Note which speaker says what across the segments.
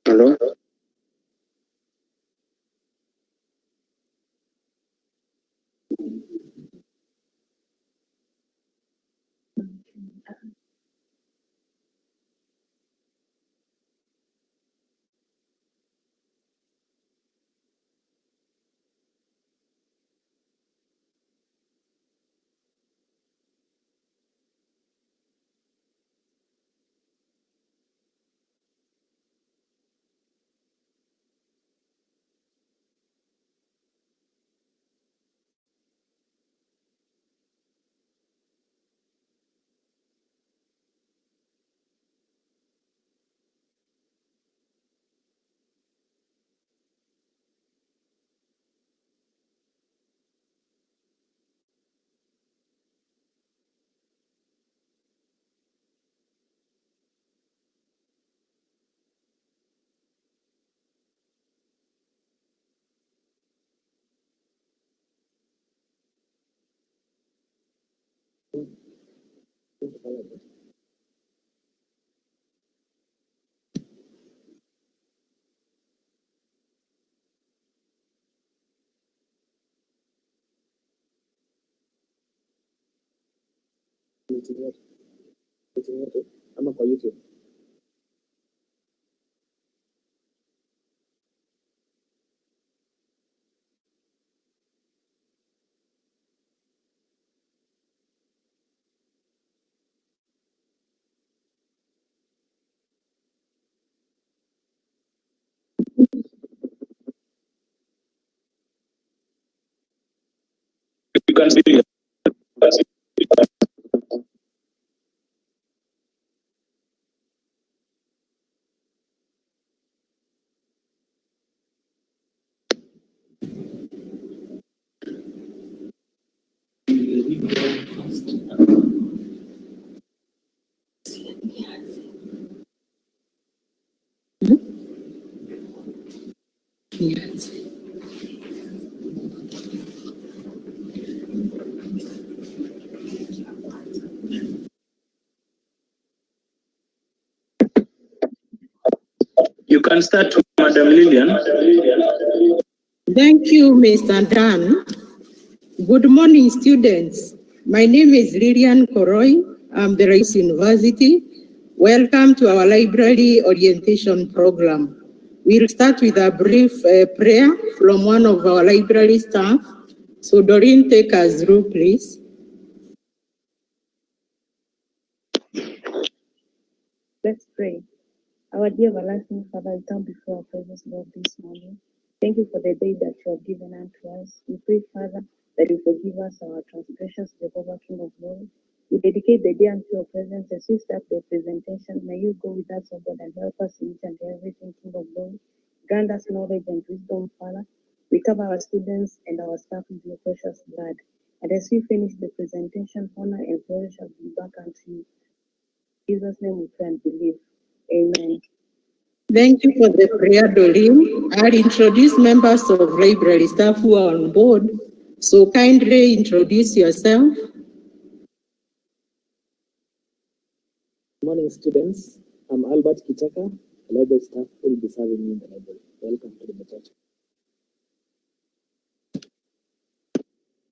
Speaker 1: Hello? Ama kwa YouTube. You can see it.
Speaker 2: Yes.
Speaker 1: You can start, Madam Lillian.
Speaker 2: Thank you, Mr. Dan. Good morning, students. My name is Lilian Koroy. I'm the Rice University. Welcome to our library orientation program. We'll start with a brief prayer from one of our library staff. So Doreen, take us through, please.
Speaker 3: Let's pray. Our dear everlasting Father, we come before our presence, Lord, this morning. Thank you for the day that you have given unto us. We pray, Father, that you forgive us our transgressions, Jehovah, King of glory. We dedicate the day unto your presence as we start the presentation. May you go with us, O God, and help us in each and everything, King of glory. Grant us knowledge and wisdom, Father. We cover our students and our staff with your precious blood. And as we finish the presentation, honor and glory shall be back unto you. In Jesus' name we pray and believe. Amen.
Speaker 2: Thank you for the prayer, Doreen. I'll introduce members of library staff who are on board. So kindly introduce yourself.
Speaker 4: Good morning, students. I'm Albert Kitaka, a library staff who will be serving you in the library. Welcome to the church.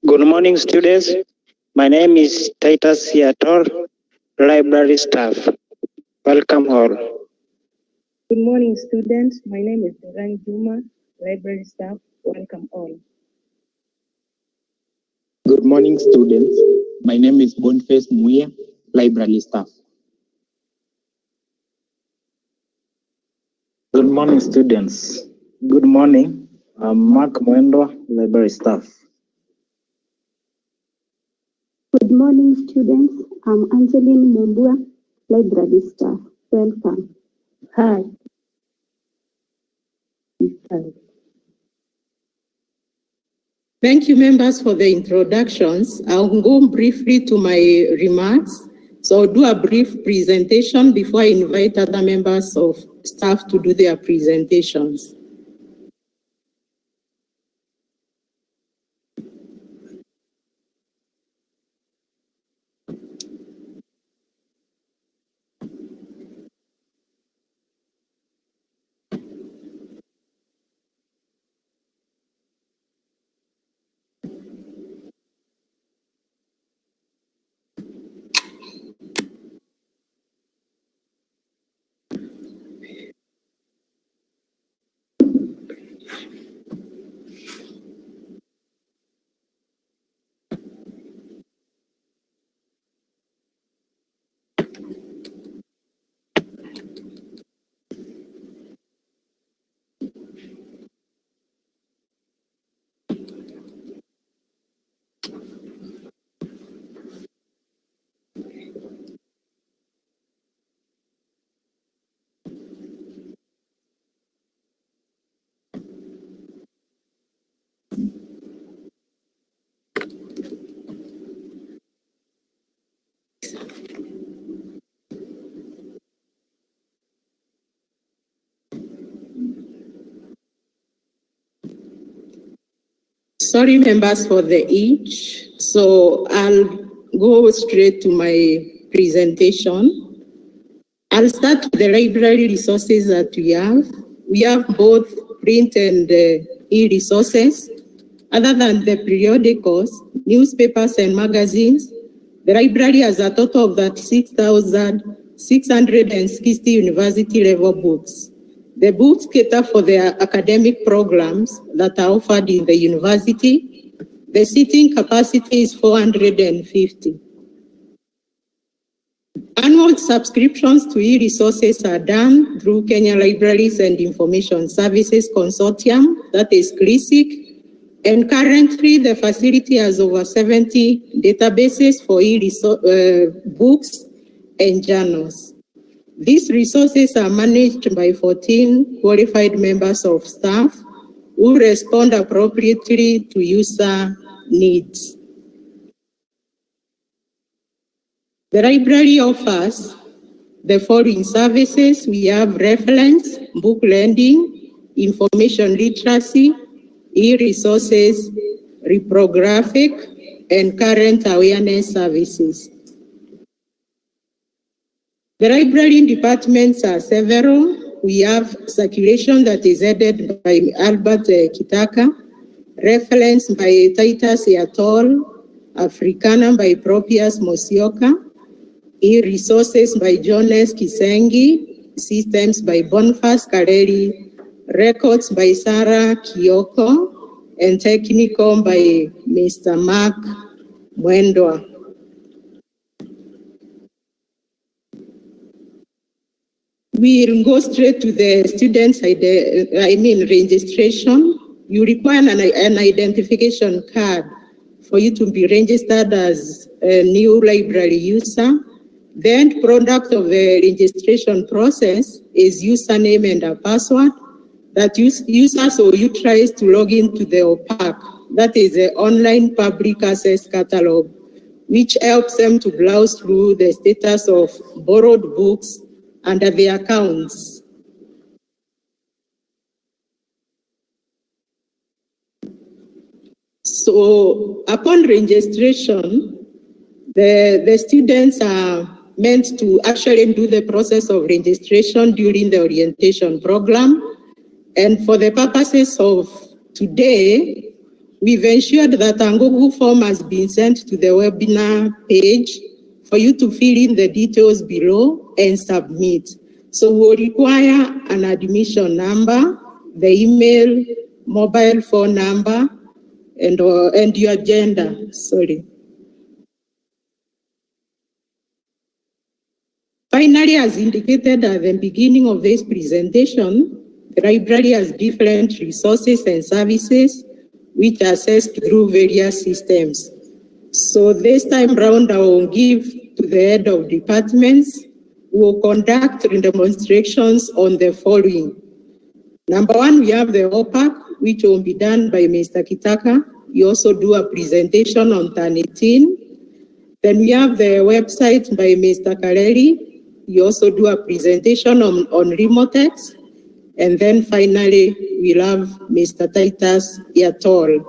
Speaker 1: Good morning, students. My name is Titus Siator, library staff. Welcome all.
Speaker 3: Good morning, students. My name is Duran Juma, library staff. Welcome all.
Speaker 5: Good morning, students. My name is Boniface Muya, library staff.
Speaker 6: Good morning, students. Good morning. I'm Mark Mwendo, library staff.
Speaker 7: Good morning, students. I'm Angeline Mumbua, library staff. Welcome.
Speaker 3: Hi.
Speaker 2: Thank you, members, for the introductions. I'll go briefly to my remarks. So I'll do a brief presentation before I invite other members of staff to do their presentations. Sorry, members, for the itch. So I'll go straight to my presentation. I'll start with the library resources that we have. We have both print and e-resources. Other than the periodicals, newspapers and magazines, the library has a total of 36,660 university-level books. The books cater for the academic programs that are offered in the university. The seating capacity is 450. Annual subscriptions to e-resources are done through Kenya Libraries and Information Services Consortium, that is CLISIC, and currently the facility has over 70 databases for books and journals. These resources are managed by 14 qualified members of staff who respond appropriately to user needs. The library offers the following services. We have reference, book lending, information literacy, e-resources, reprographic, and current awareness services. The library departments are several. We have circulation that is headed by Albert Kitaka, reference by Titus Yatol, Africana by Propius Mosioka, e-resources by Jones Kisengi, systems by Boniface Kareli, records by Sarah Kioko, and technical by Mr. Mark Mwendwa. We'll go straight to the students' registration. You require an identification card for you to be registered as a new library user. The end product of the registration process is username and a password that users will utilize to log into the Opec, that is the online public access catalog, which helps them to browse through the status of borrowed books under their accounts. So upon registration, the students are meant to actually do the process of registration during the orientation program. And for the purposes of today, we've ensured that a Google form has been sent to the webinar page for you to fill in the details below and submit. So we'll require an admission number, the email, mobile phone number, and your gender, sorry. Finally, as indicated at the beginning of this presentation, the library has different resources and services which are accessed through various systems. So this time round, I will give to the head of departments who will conduct demonstrations on the following. Number one, we have the Opec, which will be done by Mr. Kitaka. You also do a presentation on Turnitin. Then we have the website by Mr. Kareli. You also do a presentation on Remotex. And then finally, we'll have Mr. Titus Yatol.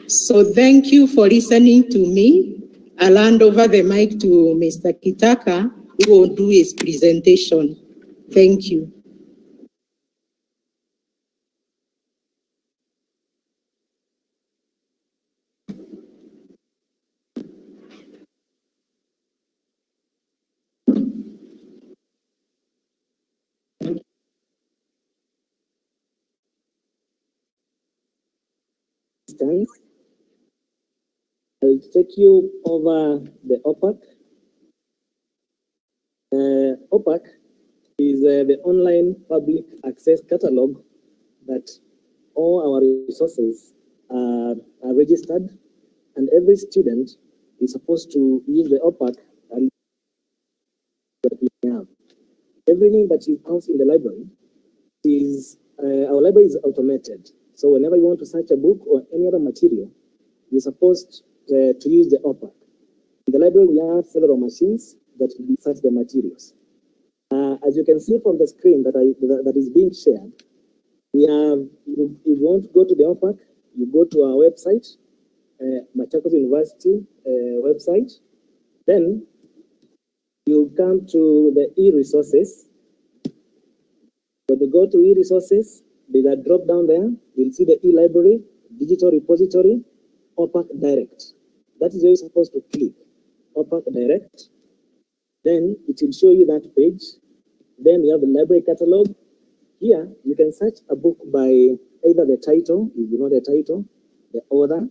Speaker 2: So thank you for listening to me. I'll hand over the mic to Mr. Kitaka, who will do his presentation. Thank you.
Speaker 4: I'll take you over the Opec. Opec is the online public access catalog that all our resources are registered, and every student is supposed to use the Opec and that we have. Everything that is housed in the library is our library is automated. So whenever you want to search a book or any other material, you're supposed to use the Opec. In the library, we have several machines that will search the materials. As you can see from the screen that is being shared, we have, if you want to go to the Opec, you go to our website, Machakos University website. Then you come to the e-resources. When you go to e-resources, there's a drop down there. You'll see the e-library, digital repository, Opec Direct. That is where you're supposed to click, Opec Direct. Then it will show you that page. Then you have the library catalog. Here, you can search a book by either the title, if you know the title, the author,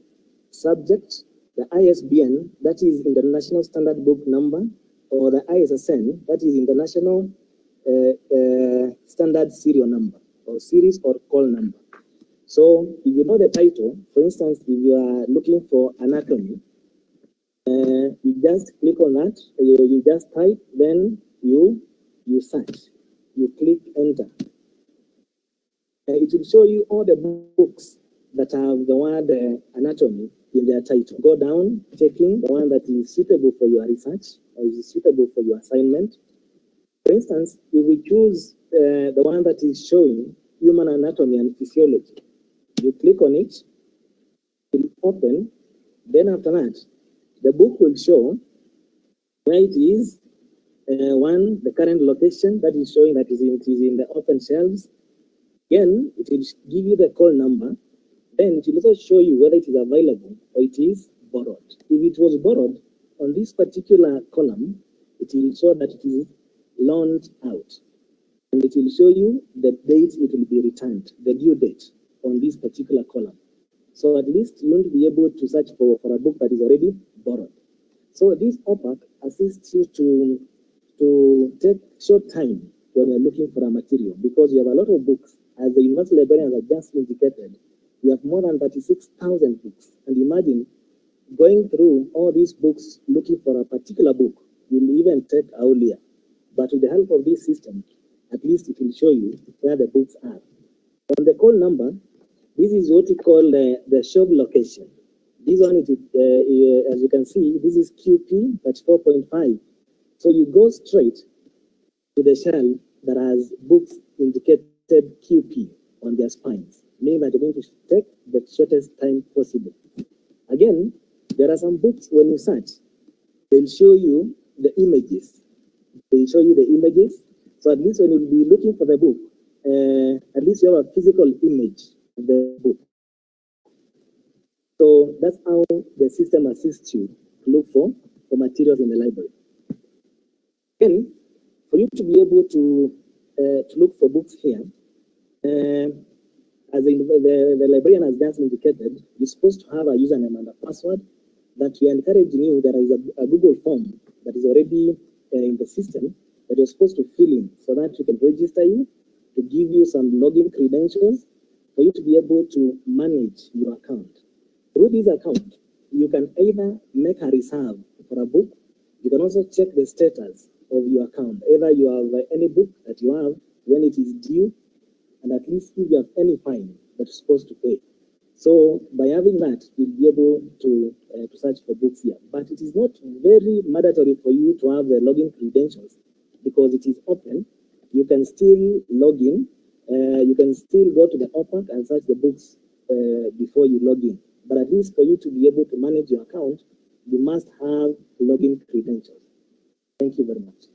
Speaker 4: subject, the ISBN, that is International Standard Book Number, or the ISSN, that is International Standard Serial Number, or series or call number. So if you know the title, for instance, if you are looking for anatomy, you just click on that, you just type, then you search, you click enter. It will show you all the books that have the word anatomy in their title. Go down, checking the one that is suitable for your research or is suitable for your assignment. For instance, if we choose the one that is showing human anatomy and physiology, you click on it, it will open. Then after that, the book will show where it is. One, the current location that is showing that it is in the open shelves. Again, it will give you the call number. Then it will also show you whether it is available or it is borrowed. If it was borrowed, on this particular column, it will show that it is loaned out. And it will show you the date it will be returned, the due date on this particular column. So at least you won't be able to search for a book that is already borrowed. So this Opec assists you to take short time when you're looking for a material, because you have a lot of books. As the university librarians have just indicated, we have more than 36,000 books. And imagine going through all these books looking for a particular book will even take a whole year. But with the help of this system, at least it will show you where the books are. On the call number, this is what we call the shelf location. This one, as you can see, this is QP, that's 4.5. So you go straight to the shelf that has books indicated QP on their spines, meaning that you're going to take the shortest time possible. Again, there are some books when you search, they'll show you the images. They show you the images. So at least when you'll be looking for the book, at least you have a physical image of the book. So that's how the system assists you to look for materials in the library. Again, for you to be able to look for books here, as the librarian has just indicated, you're supposed to have a username and a password that we are encouraging you. There is a Google form that is already in the system that you're supposed to fill in so that we can register you, to give you some login credentials for you to be able to manage your account. Through this account, you can either make a reserve for a book. You can also check the status of your account. Either you have any book that you have when it is due, and at least if you have any fine that you're supposed to pay. So by having that, you'll be able to search for books here. But it is not very mandatory for you to have the login credentials because it is open. You can still log in. You can still go to the Opec and search the books before you log in. But at least for you to be able to manage your account, you must have login credentials. Thank you very much.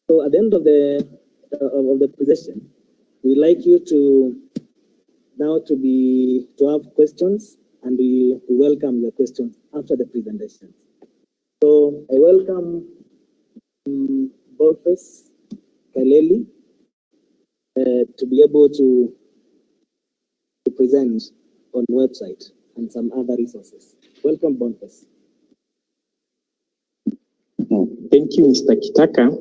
Speaker 4: So at the end of the presentation, we'd like you to now to have questions, and we welcome your questions after the presentation. So I welcome Boniface Kaleli to be able to present on website and some other resources. Welcome, Boniface.
Speaker 5: Thank you, Mr. Kitaka.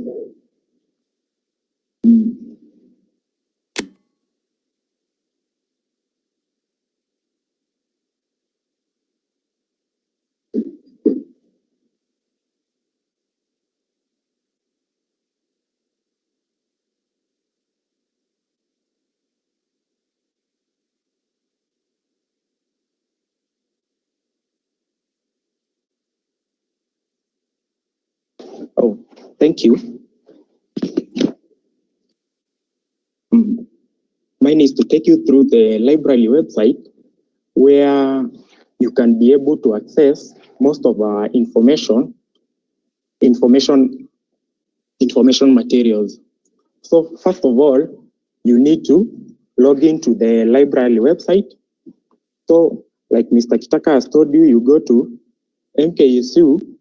Speaker 5: Oh, thank you. Mine is to take you through the library website where you can be able to access most of our information materials. So first of all, you need to log into the library website. So like Mr. Kitaka has told you, you go to mksu.ac.ke.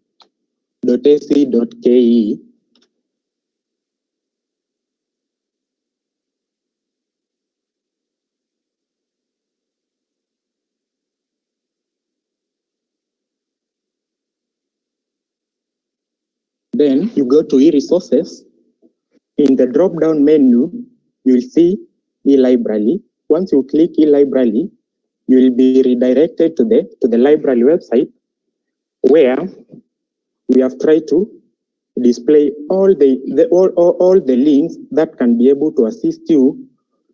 Speaker 5: Then you go to e-resources. In the drop-down menu, you'll see e-library. Once you click e-library, you will be redirected to the library website where we have tried to display all the links that can be able to assist you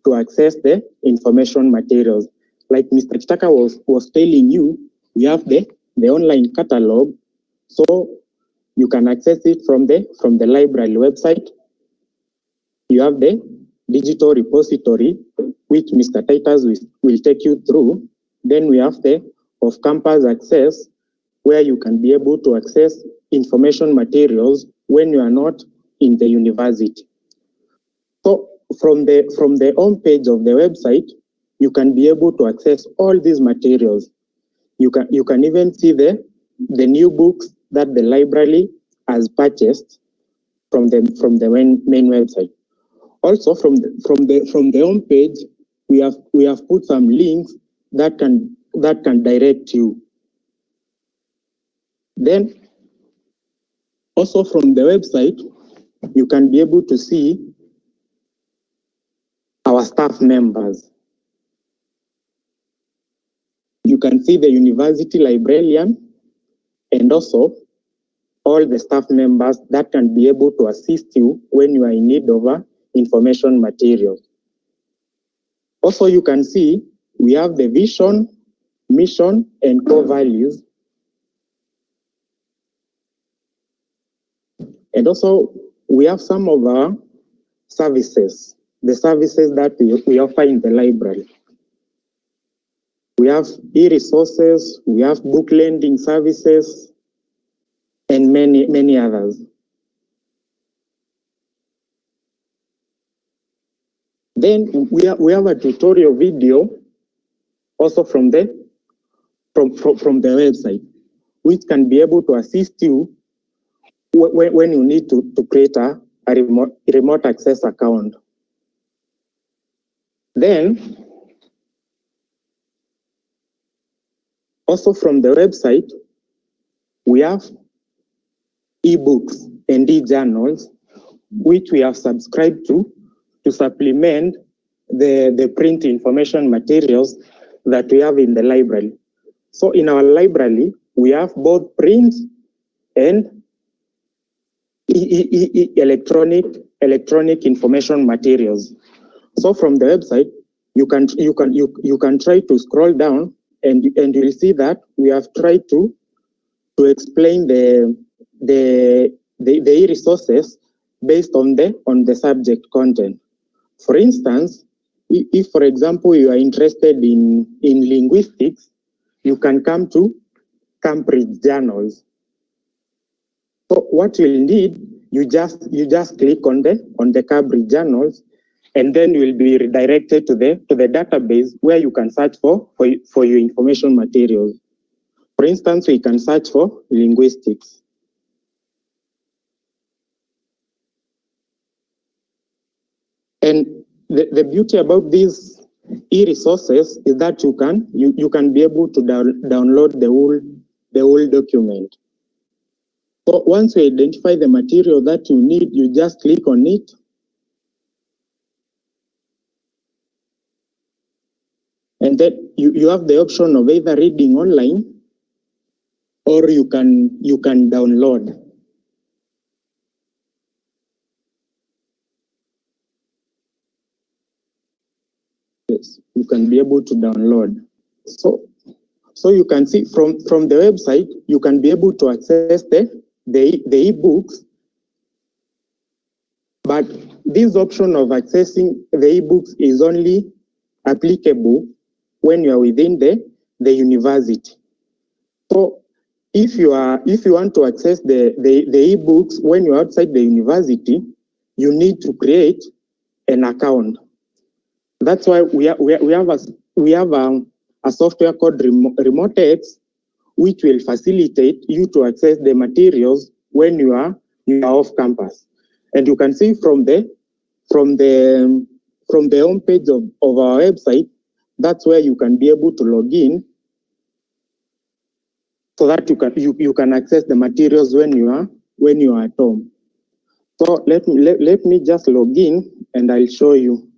Speaker 5: to access the information materials. Like Mr. Kitaka was telling you, we have the online catalog, so you can access it from the library website. You have the digital repository, which Mr. Titus will take you through. Then we have the off-campus access, where you can be able to access information materials when you are not in the university. So from the home page of the website, you can be able to access all these materials. You can even see the new books that the library has purchased from the main website. Also from the home page, we have put some links that can direct you. Then also from the website, you can be able to see our staff members. You can see the university librarian and also all the staff members that can be able to assist you when you are in need of information materials. Also, you can see we have the vision, mission, and core values. And also, we have some of our services, the services that we offer in the library. We have e-resources, we have book lending services, and many others. Then we have a tutorial video also from the website, which can be able to assist you when you need to create a remote access account. Then also from the website, we have ebooks and e-journals, which we have subscribed to supplement the print information materials that we have in the library. So in our library, we have both print and electronic information materials. So from the website, you can try to scroll down, and you'll see that we have tried to explain the e-resources based on the subject content. For instance, if for example you are interested in linguistics, you can come to Cambridge journals. So what you'll need, you just click on the Cambridge journals, and then you will be redirected to the database where you can search for your information materials. For instance, we can search for linguistics. And the beauty about these e-resources is that you can be able to download the whole document. So once you identify the material that you need, you just click on it. And then you have the option of either reading online or you can download. Yes, you can be able to download. So you can see from the website, you can be able to access the e-books, but this option of accessing the e-books is only applicable when you are within the university. So if you want to access the e-books when you're outside the university, you need to create an account. That's why we have a software called RemoteX, which will facilitate you to access the materials when you are off campus. And you can see from the homepage of our website, that's where you can be able to log in, so that you can access the materials when you are at home. So let me just log in and I'll show you.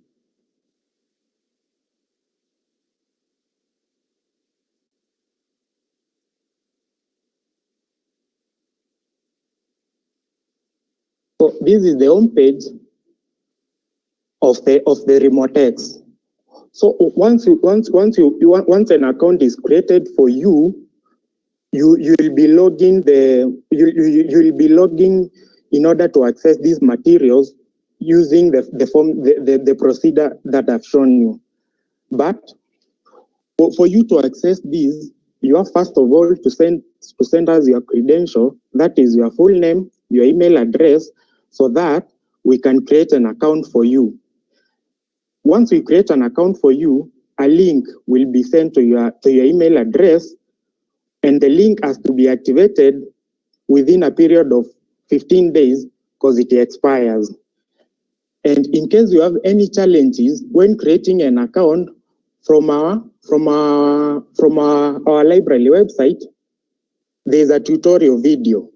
Speaker 5: So this is the homepage of the RemoteX. So once an account is created for you, you will be logging you'll be logging in order to access these materials using the procedure that I've shown you. But for you to access these, you have first of all to send us your credential, that is your full name, your email address, so that we can create an account for you. Once we create an account for you, a link will be sent to your email address, and the link has to be activated within a period of 15 days because it expires. And in case you have any challenges when creating an account from our library website, there's a tutorial video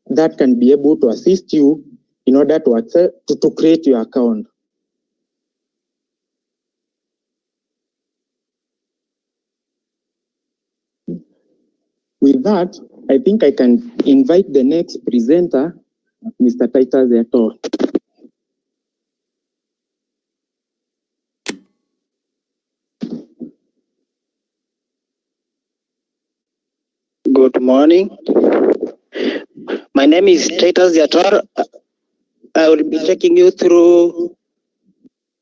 Speaker 5: that can be able to assist you in order to create your account. With that, I think I can invite the next presenter, Mr. Titus Yator.
Speaker 1: Good morning. My name is Titus Yator. I will be taking you through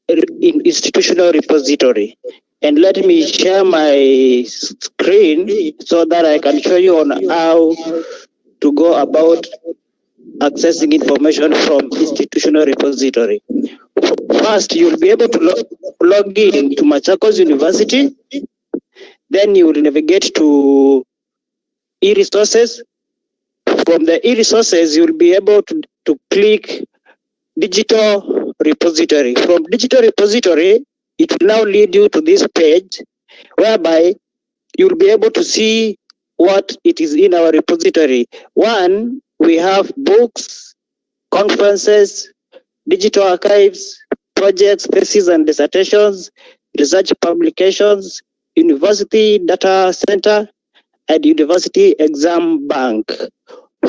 Speaker 1: institutional repository. And let me share my screen so that I can show you on how to go about accessing information from institutional repository. First, you'll be able to log in to Machakos University. Then you will navigate to e-resources. From the e-resources, you'll be able to click digital repository. From digital repository, it will now lead you to this page whereby you'll be able to see what it is in our repository. One, we have books, conferences, digital archives, projects, theses and dissertations, research publications, university data center, and university exam bank.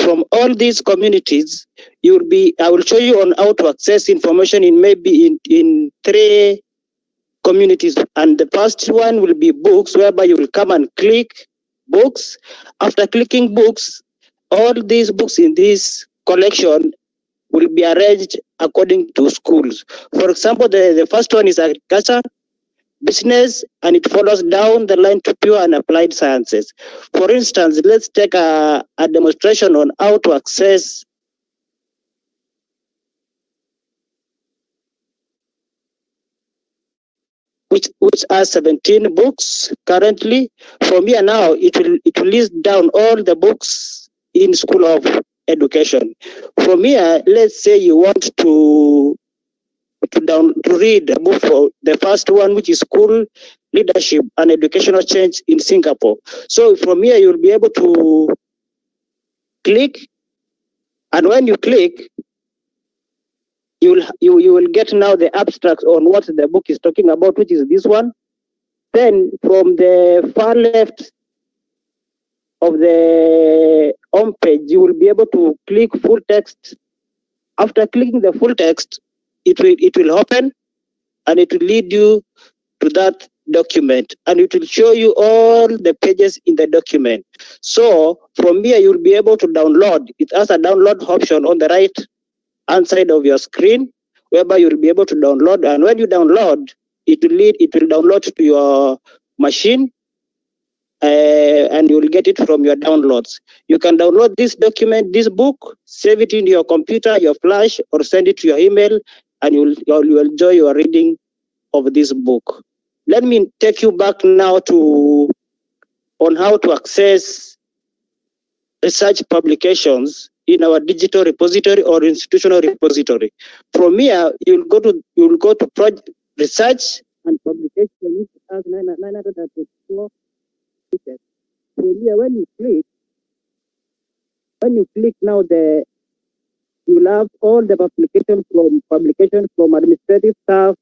Speaker 1: from all these communities, I will show you on how to access information in maybe in 3 communities. And the first one will be books, whereby you will come and click books. After clicking books, all these books in this collection will be arranged according to schools. For example, the first one is agriculture, business, and it follows down the line to pure and applied sciences. For instance, let's take a demonstration on how to access which are 17 books currently. From here now, it will list down all the books in School of Education. From here, let's say you want to read a book for the first one, which is School Leadership and Educational Change in Singapore. So from here, you'll be able to click, and when you click, you will get now the abstract on what the book is talking about, which is this one. Then from the far left of the home page, you will be able to click full text. After clicking the full text, it will open, and it will lead you to that document, and it will show you all the pages in the document. So from here, you'll be able to download. It has a download option on the right hand side of your screen, whereby you'll be able to download. And when you download, it will download to your machine, and you'll get it from your downloads. You can download this document, this book, save it in your computer, your flash, or send it to your email, and you'll enjoy your reading of this book. Let me take you back now on how to access research publications in our digital repository or institutional repository. From here, you'll go to project research and publication, which has 934 pages. From here, when you click now, you'll have all the publications from administrative staff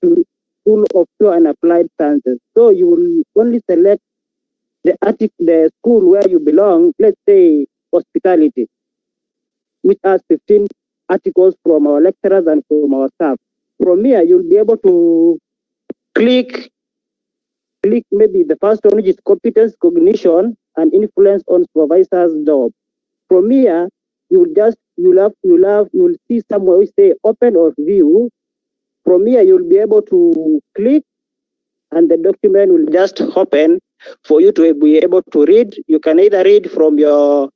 Speaker 1: to School of Pure and Applied Sciences. So you will only select the school where you belong, let's say hospitality, which has 15 articles from our lecturers and from our staff. From here, you'll be able to click maybe the first one, which is competence, cognition, and influence on supervisor's job. From here, you'll see somewhere which say open or view. From here, you'll be able to click, and the document will just open for you to be able to read. You can either read from your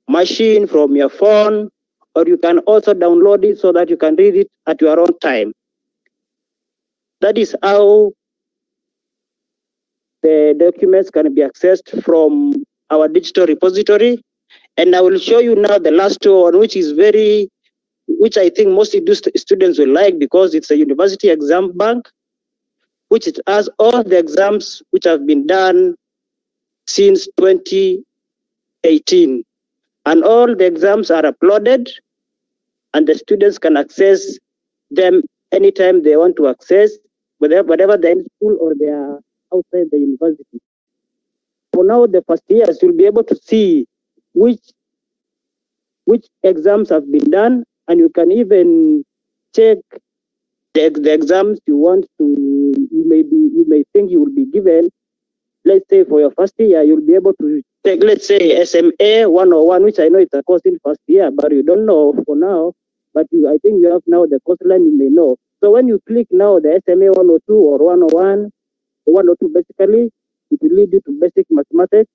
Speaker 1: machine, from your phone, or you can also download it so that you can read it at your own time. That is how the documents can be accessed from our digital repository. And I will show you now the last one, which I think most students will like, because it's a university exam bank, which it has all the exams which have been done since 2018. And all the exams are uploaded, and the students can access them anytime they want to access, whatever they're in school or they are outside the university. For now, the first years, you'll be able to see which exams have been done, and you can even check the exams you may think you will be given. Let's say for your first year, you'll be able to take, let's say, SMA 101, which I know it's a course in first year, but you don't know for now. But I think you have now the course line, you may know. So when you click now the SMA 102 or 101, 102 basically, it will lead you to basic mathematics.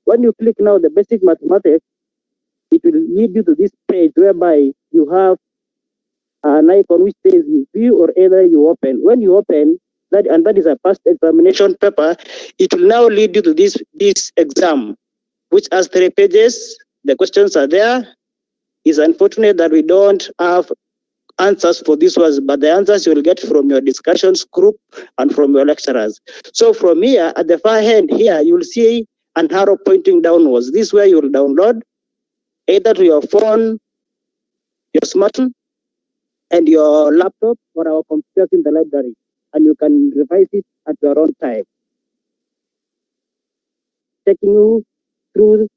Speaker 1: When you click now the basic mathematics, it will lead you to this page whereby you have an icon which says you view or either you open. When you open, that is a past examination paper, it will now lead you to this exam, which has 3 pages. The questions are there. It's unfortunate that we don't have answers for this ones, but the answers you will get from your discussions group and from your lecturers. So from here, at the far end here, you will see an arrow pointing downwards. This is where you will download either to your phone, your smartphone, and your laptop, or our computers in the library, and you can revise it at your own time. Taking you through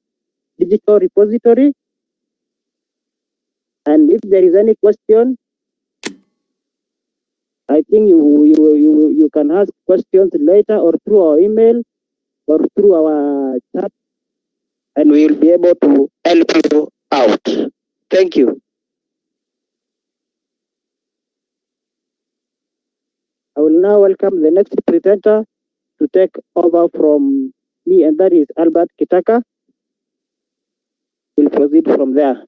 Speaker 1: digital repository. And if there is any question, I think you can ask questions later or through our email or through our chat, and we will be able to help you out. Thank you. I will now welcome the next presenter to take over from me, and that is Albert Kitaka. We'll proceed from there.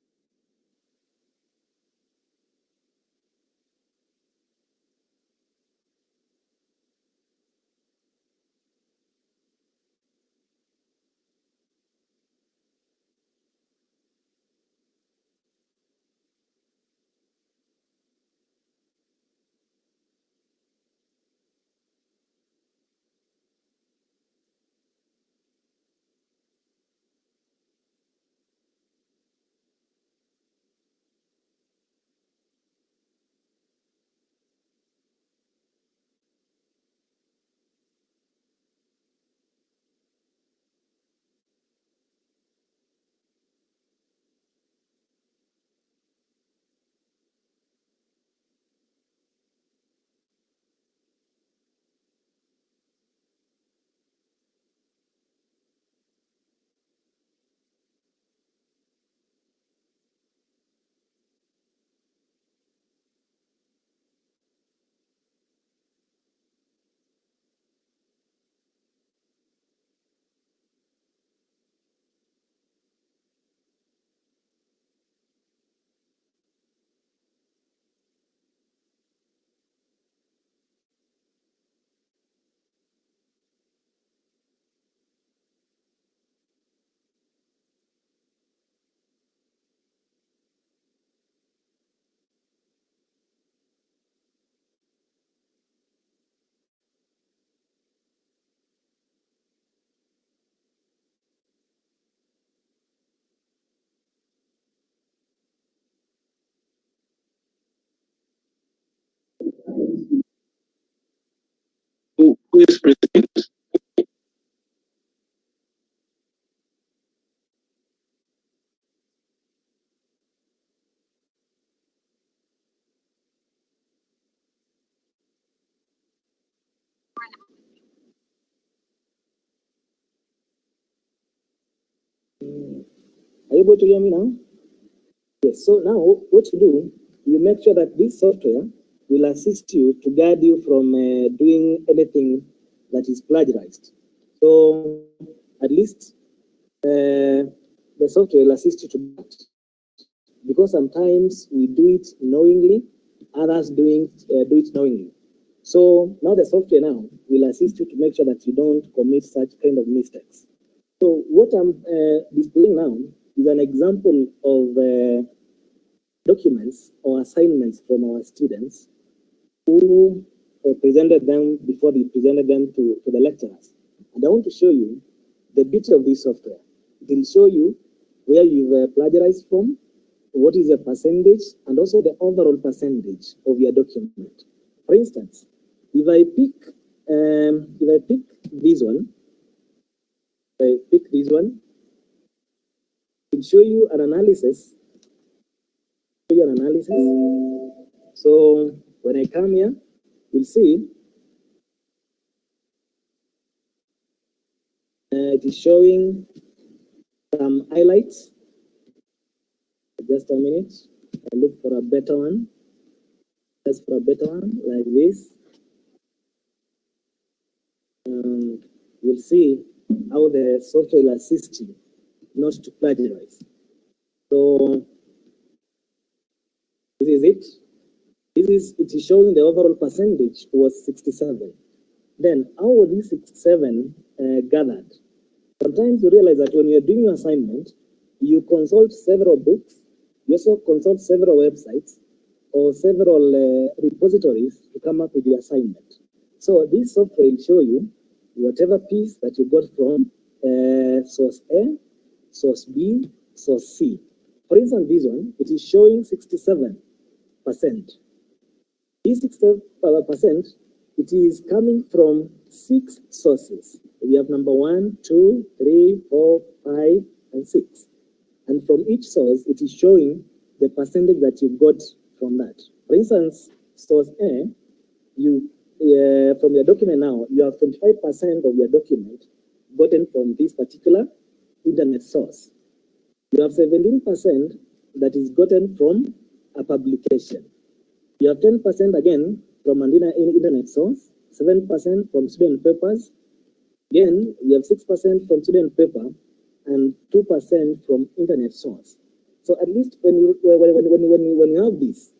Speaker 8: Who is present?
Speaker 4: Are you able to hear me now? Yes. So now what you do, you make sure that this software will assist you to guide you from doing anything that is plagiarized. So at least the software will assist you to do that. Because sometimes we do it knowingly, others do it knowingly. So now the software now will assist you to make sure that you don't commit such kind of mistakes. So what I'm displaying now is an example of documents or assignments from our students who presented them before they presented them to the lecturers. And I want to show you the beauty of this software. It will show you where you've plagiarized from, what is the percentage, and also the overall percentage of your document. For instance, if I pick this one, it will show you an analysis. So when I come here, you'll see it is showing some highlights. Just a minute. I look for a better one. Just for a better one like this. You'll see how the software will assist you not to plagiarize. So this is it. It is showing the overall percentage was 67. Then how was this 67 gathered? Sometimes you realize that when you're doing your assignment, you consult several books, you also consult several websites or several repositories to come up with your assignment. So this software will show you whatever piece that you got from source A, source B, source C. For instance, this one, it is showing 67%. This 67%, it is coming from 6 sources. We have number 1, 2, 3, 4, 5, and 6. And from each source, it is showing the percentage that you got from that. For instance, source A, you from your document now, you have 25% of your document gotten from this particular internet source. You have 17% that is gotten from a publication. You have 10% again from an internet source, 7% from student papers. Again, you have 6% from student paper and 2% from internet source. So at least when you have this,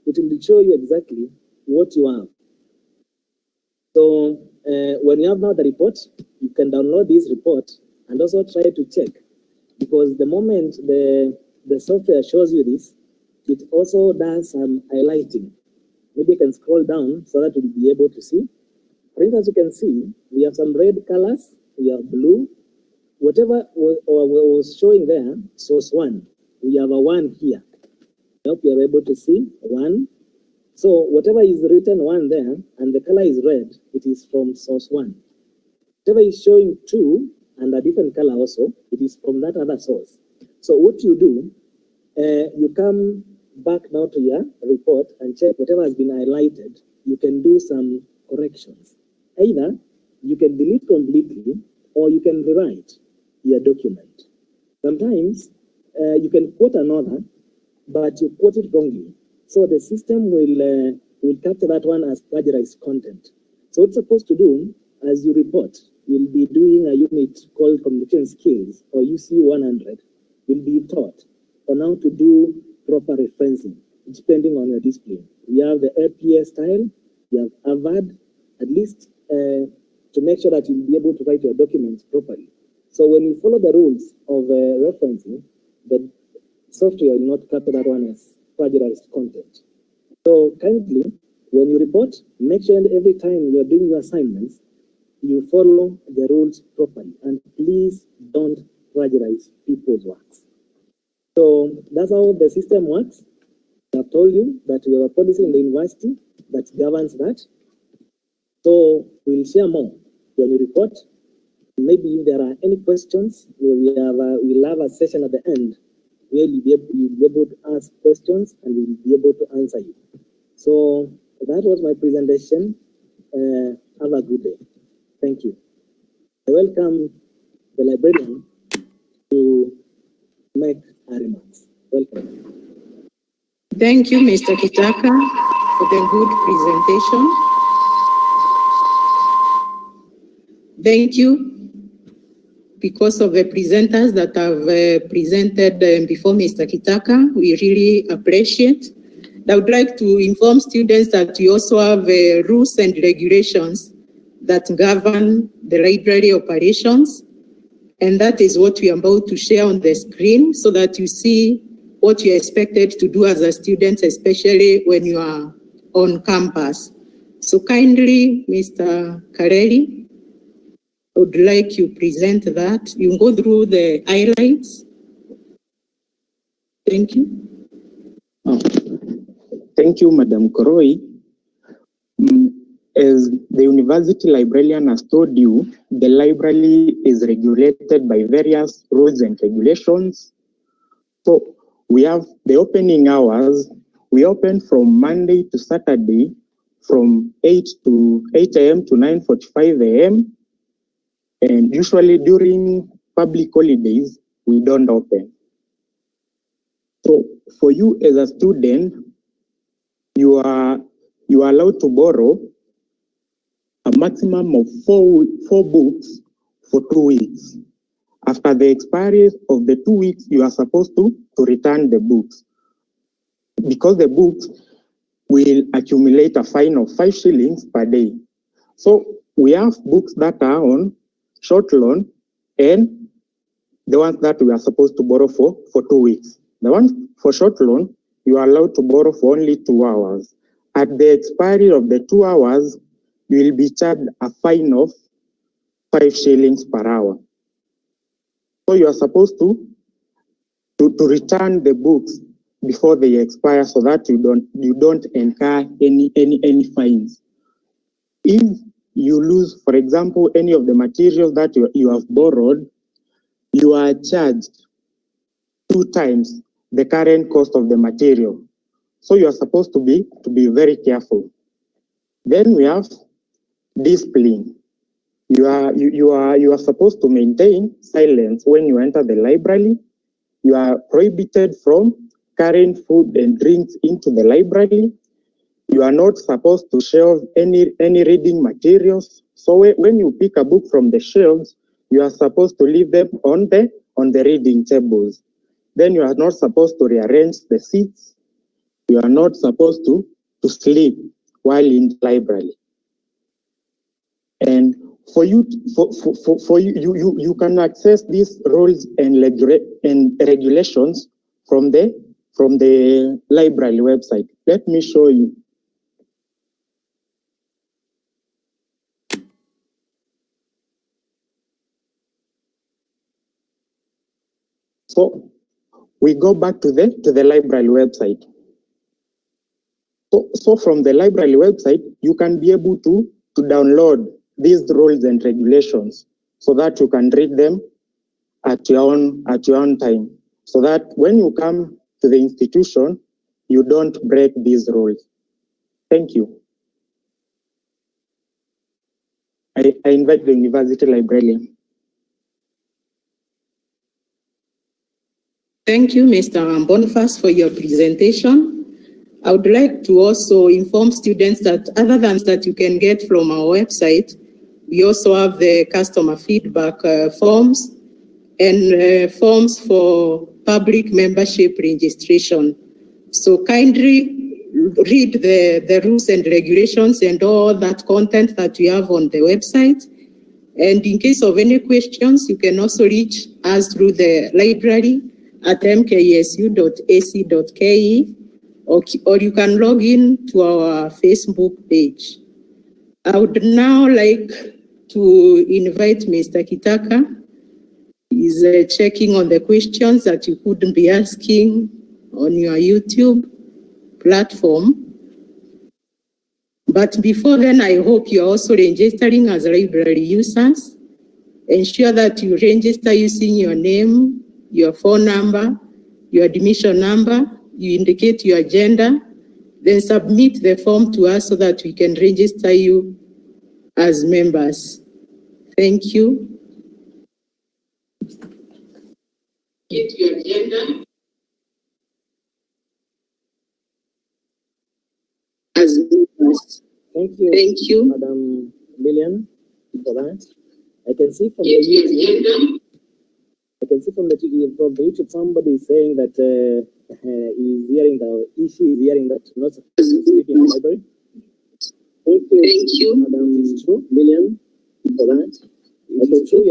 Speaker 4: it will show you exactly what you have. So when you have now the report, you can download this report and also try to check, because the moment the software shows you this, it also does some highlighting. Maybe you can scroll down so that you'll be able to see. For instance, you can see we have some red colors, we have blue. Whatever was showing there, source 1, we have a 1 here. I hope you are able to see 1. So whatever is written 1 there and the color is red, it is from source 1. Whatever is showing 2 and a different color also, it is from that other source. So what you do, you come back now to your report and check whatever has been highlighted. You can do some corrections. Either you can delete completely or you can rewrite your document. Sometimes you can quote another, but you quote it wrongly. So the system will capture that one as plagiarized content. So what you're supposed to do as you report, you'll be doing a unit called communication skills, or UC 100. Will be taught on how to do proper referencing, depending on your discipline. We have the APA style, we have Harvard, at least to make sure that you'll be able to write your documents properly. So when you follow the rules of referencing, the software will not capture that one as plagiarized content. So kindly, when you report, make sure that every time you're doing your assignments, you follow the rules properly, and please don't plagiarize people's works. So that's how the system works. I've told you that we have a policy in the university that governs that. So we'll share more when you report. Maybe if there are any questions, we'll have a session at the end where you'll be able to ask questions and we'll be able to answer you. So that was my presentation. Have a good day. Thank you. I welcome the librarian to make her remarks. Welcome.
Speaker 2: Thank you, Mr. Kitaka, for the good presentation. Thank you because of the presenters that have presented before Mr. Kitaka. We really appreciate. I would like to inform students that we also have rules and regulations that govern the library operations. And that is what we are about to share on the screen so that you see what you're expected to do as a student, especially when you are on campus. So kindly, Mr. Kareli, I would like you present that. You go through the highlights. Thank you.
Speaker 5: Thank you, Madam Koroi. As the university librarian has told you, the library is regulated by various rules and regulations. So we have the opening hours. We open from Monday to Saturday from 8 a.m. to 9:45 a.m. And usually during public holidays, we don't open. So for you as a student, you are allowed to borrow a maximum of four books for 2 weeks. After the expiry of the 2 weeks, you are supposed to return the books, because the books will accumulate a fine of 5 shillings per day. So we have books that are on short loan and the ones that we are supposed to borrow for 2 weeks. The ones for short loan, you are allowed to borrow for only 2 hours. At the expiry of the 2 hours, you will be charged a fine of 5 shillings per hour. So you are supposed to return the books before they expire so that you don't incur any fines. If you lose, for example, any of the materials that you have borrowed, you are charged 2 times the current cost of the material. So you are supposed to be very careful. Then we have discipline. You are supposed to maintain silence when you enter the library. You are prohibited from carrying food and drinks into the library. You are not supposed to shelve any reading materials. So when you pick a book from the shelves, you are supposed to leave them on the reading tables. Then you are not supposed to rearrange the seats. You are not supposed to sleep while in the library. And for you can access these rules and regulations from the library website. Let me show you. So we go back to the library website. So from the library website, you can be able to download these rules and regulations so that you can read them at your own time. So that when you come to the institution, you don't break these rules. Thank you. I invite the university librarian.
Speaker 2: Thank you, Mr. Boniface, for your presentation. I would like to also inform students that other than that you can get from our website, we also have the customer feedback forms and forms for public membership registration. So kindly read the rules and regulations and all that content that we have on the website. And in case of any questions, you can also reach us through the library at mksu.ac.ke, or you can log in to our Facebook page. I would now like to invite Mr. Kitaka. He's checking on the questions that you couldn't be asking on your YouTube platform. But before then, I hope you're also registering as library users. Ensure that you register using your name, your phone number, your admission number, you indicate your gender, then submit the form to us so that we can register you as members. Thank you. Get your gender as members.
Speaker 4: Thank you, Madam Lillian, for that. I can see from the YouTube. I can see from the YouTube somebody is saying that he's hearing that not supposed to sleep in the library. Thank you, Madam. It's true, Lillian, for that. It's true.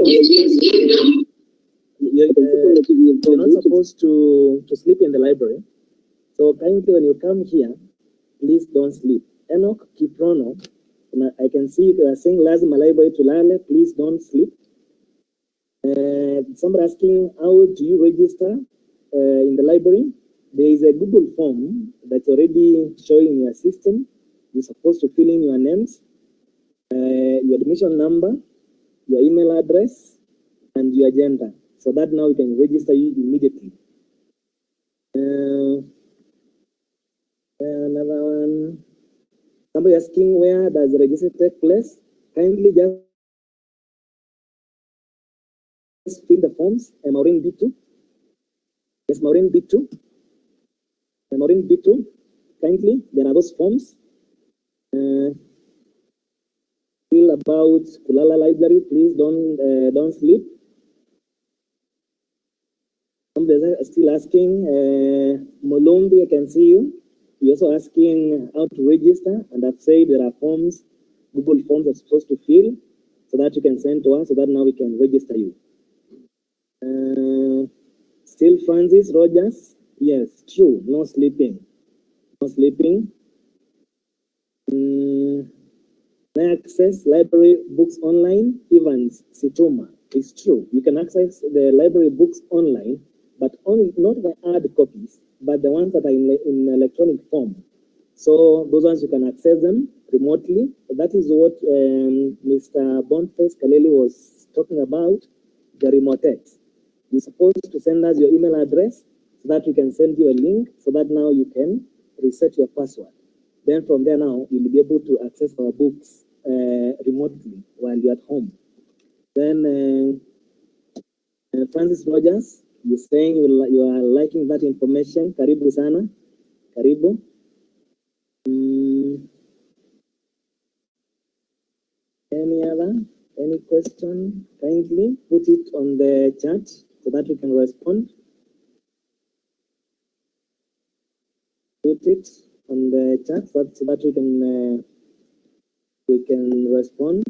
Speaker 4: You're not supposed to sleep in the library. So kindly, when you come here, please don't sleep. Enoch Kiprono, I can see you are saying lazima library to lale, please don't sleep. Somebody asking, how do you register in the library? There is a Google form that's already showing your system. You're supposed to fill in your names, your admission number, your email address, and your gender. So that now we can register you immediately. Another one. Somebody asking, where does the registration take place? Kindly just fill the forms. Maureen B2. Yes, Maureen B2. Maureen B2. Kindly, there are those forms. Fill about Kulala Library. Please don't sleep. Somebody is still asking, Molombi, I can see you. You're also asking how to register, and I've said there are forms, Google forms are supposed to fill, so that you can send to us, so that now we can register you. Still Francis Rogers, yes, true, no sleeping. No sleeping. Access library books online, Evans Situma. It's true, you can access the library books online, but only not the hard copies, but the ones that are in electronic form. So those ones you can access them remotely. That is what Mr. Boniface Kaleli was talking about, the remote text. You're supposed to send us your email address so that we can send you a link so that now you can reset your password. Then from there now, you'll be able to access our books remotely while you're at home. Then Francis Rogers, you're saying you are liking that information. Karibu sana. Karibu. Any question? Kindly put it on the chat so that we can respond. Put it on the chat so that we can respond.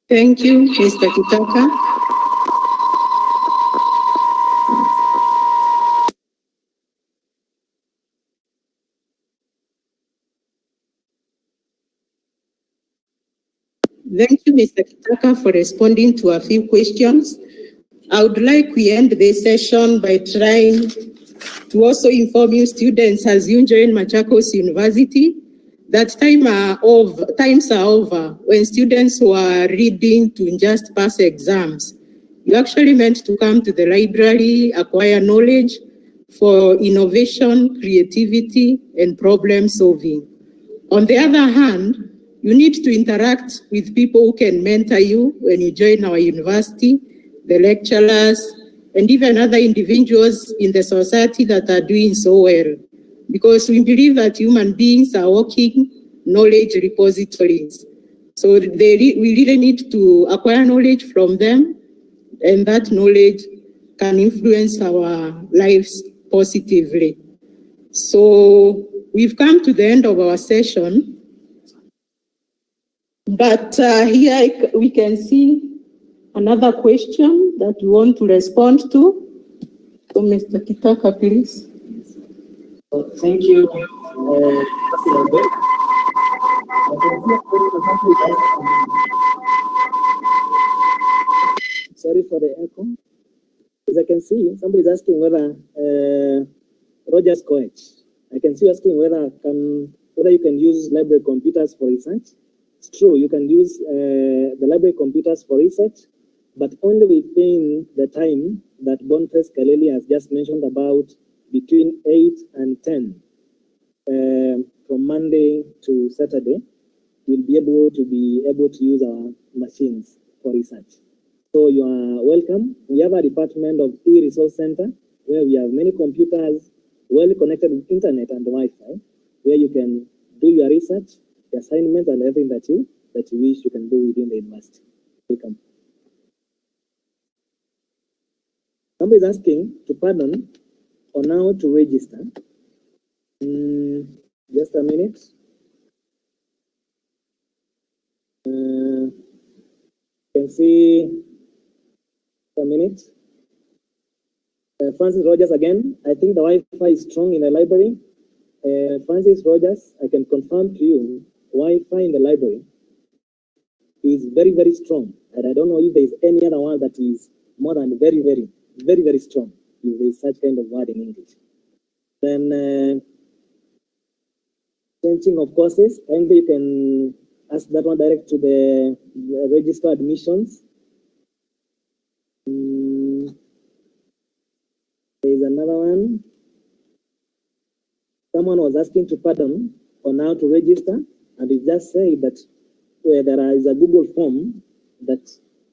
Speaker 2: Thank you, Mr. Kitaka. Thank you, Mr. Kitaka, for responding to a few questions. I would like we end this session by trying to also inform you students as you join Machakos University that times are over when students were reading to just pass exams. You actually meant to come to the library, acquire knowledge for innovation, creativity, and problem solving. On the other hand, you need to interact with people who can mentor you when you join our university, the lecturers, and even other individuals in the society that are doing so well. Because we believe that human beings are walking knowledge repositories. So we really need to acquire knowledge from them, and that knowledge can influence our lives positively. So we've come to the end of our session. But here we can see another question that we want to respond to. So, Mr. Kitaka, please.
Speaker 4: Thank you. Sorry for the echo. As I can see, somebody is asking whether Rogers College. I can see asking whether you can use library computers for research. It's true, you can use the library computers for research, but only within the time that Boniface Kaleli has just mentioned about between 8 and 10 from Monday to Saturday. We'll be able to use our machines for research. So you are welcome. We have a department of e-resource center where we have many computers well connected with internet and Wi-Fi, where you can do your research, the assignments, and everything that you wish you can do within the university. Welcome. Somebody is asking to pardon on how to register. Just a minute. You can see a minute. Francis Rogers again. I think the Wi-Fi is strong in the library. Francis Rogers, I can confirm to you, Wi-Fi in the library is very, very strong. And I don't know if there is any other one that is more than very, very, very, very strong. If there is such kind of word in English. Then changing of courses, and you can ask that one direct to the register admissions. There is another one. Someone was asking to pardon on how to register, and it just said that where there is a Google form that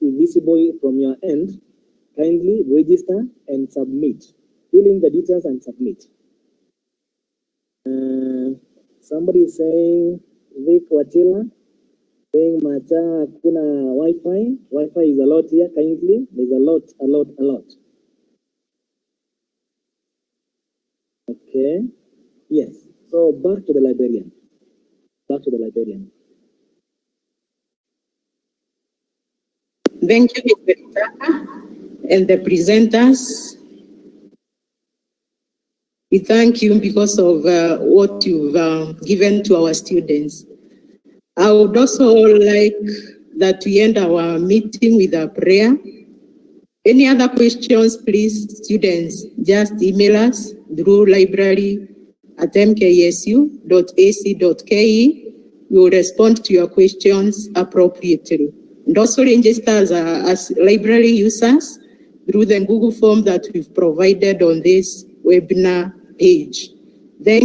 Speaker 4: is visible from your end, kindly register and submit. Fill in the details and submit. Somebody is saying, Vic Watila, saying Macha hakuna Wi-Fi. Wi-Fi is a lot here, kindly. There's a lot. Okay. Yes. So back to the librarian.
Speaker 2: Thank you, Mr. Kitaka, and the presenters. We thank you because of what you've given to our students. I would also like that we end our meeting with a prayer. Any other questions, please, students, just email us through library@mksu.ac.ke. We will respond to your questions appropriately. And also register as library users through the Google form that we've provided on this webinar page. Thank